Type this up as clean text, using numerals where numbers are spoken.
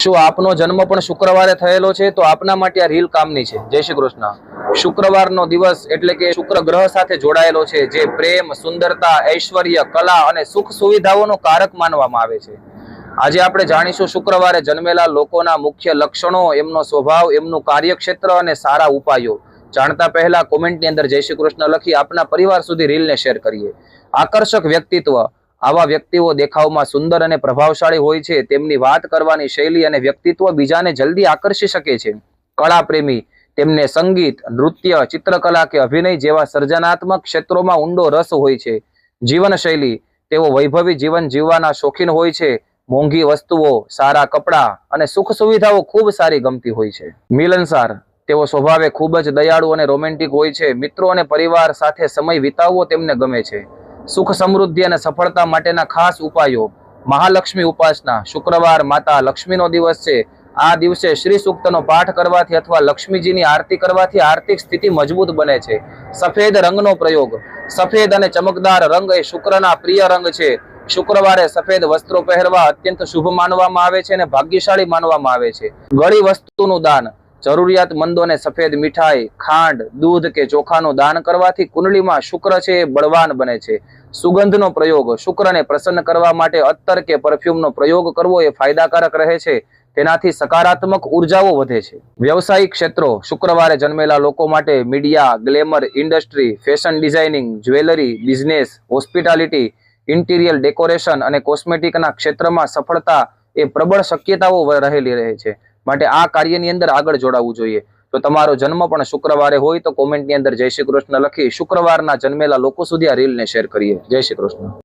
શું આપનો જન્મ પણ શુક્રવારે થયેલો છે? તો આપના માટે આ રીલ કામની છે. જય શ્રી કૃષ્ણ. શુક્રવારનો દિવસ એટલે કે શુક્ર ગ્રહ સાથે જોડાયેલો છે, જે પ્રેમ, સુંદરતા, ઐશ્વર્ય, કલા અને સુખ સુવિધાઓનો કારક માનવામાં આવે છે. આજે આપણે જાણીશું શુક્રવારે જન્મેલા લોકોના મુખ્ય લક્ષણો, એમનો સ્વભાવ, એમનું કાર્યક્ષેત્ર અને સારા ઉપાયો. જાણતા પહેલા કોમેન્ટની અંદર જય શ્રી કૃષ્ણ લખી આપના પરિવાર સુધી રીલને શેર કરીએ. આકર્ષક વ્યક્તિત્વ. આવા વ્યક્તિઓ દેખાવમાં સુંદર અને પ્રભાવશાળી હોય છે. તેમની વાત કરવાની શૈલી અને વ્યક્તિત્વ બીજાને જલ્દી આકર્ષી શકે છે. કળા પ્રેમી. તેમને સંગીત, નૃત્ય, ચિત્રકલા કે અભિનય જેવા સર્જનાત્મક ક્ષેત્રોમાં ઊંડો રસ હોય છે. જીવનશૈલી. તેઓ વૈભવી જીવન જીવવાના શોખીન હોય છે. મોંઘી વસ્તુઓ, સારા કપડાં અને સુખ સુવિધાઓ ખૂબ સારી ગમતી હોય છે. મિલનસાર. તેઓ સ્વભાવે ખૂબ જ દયાળુ અને રોમેન્ટિક હોય છે. મિત્રો અને પરિવાર સાથે સમય વિતાવવો તેમને ગમે છે. સુખ સમૃદ્ધિ અને સફળતા માટેના ખાસ ઉપાયો. મહાલક્ષ્મી ઉપાસના. શુક્રવાર માતા લક્ષ્મીનો દિવસ છે. આ દિવસે શ્રી સૂક્તનો પાઠ કરવાથી અથવા લક્ષ્મીજીની આરતી કરવાથી આર્થિક સ્થિતિ મજબૂત બને છે. સફેદ રંગનો પ્રયોગ. સફેદ અને ચમકદાર રંગ એ શુક્રના પ્રિય રંગ છે. શુક્રવારે સફેદ વસ્ત્રો પહેરવા અત્યંત શુભ માનવામાં આવે છે અને ભાગ્યશાળી માનવામાં આવે છે. ગળી વસ્તુનું દાન. જરૂરિયાતમંદોને સફેદ મીઠાઈ, ખાંડ, દૂધ કે ચોખાનું દાન કરવાથી કુંડળીમાં શુક્ર છે એ બળવાન બને છે. સુગંધનો પ્રયોગ. શુક્રને પ્રસન્ન કરવા માટે અત્તર કે પરફ્યુમનો પ્રયોગ કરવો એ ફાયદાકારક રહે છે. તેનાથી સકારાત્મક ઉર્જાઓ વધે છે. વ્યવસાયિક ક્ષેત્રો. શુક્રવારે જન્મેલા લોકો માટે media, glamour, industry, fashion designing, jewellery, business, hospitality, interior decoration અને કોસ્મેટિકના ક્ષેત્રમાં સફળતા એ પ્રબળ શક્યતાઓ રહેલી રહે છે. માટે આ કાર્યની અંદર આગળ જોડાવવું જોઈએ. તો તમારો જન્મ પણ શુક્રવારે હોય તો કોમેન્ટની અંદર જય શ્રી કૃષ્ણ લખી શુક્રવારના જન્મેલા લોકો સુધી આ રીલને શેર કરીએ. જય શ્રી કૃષ્ણ.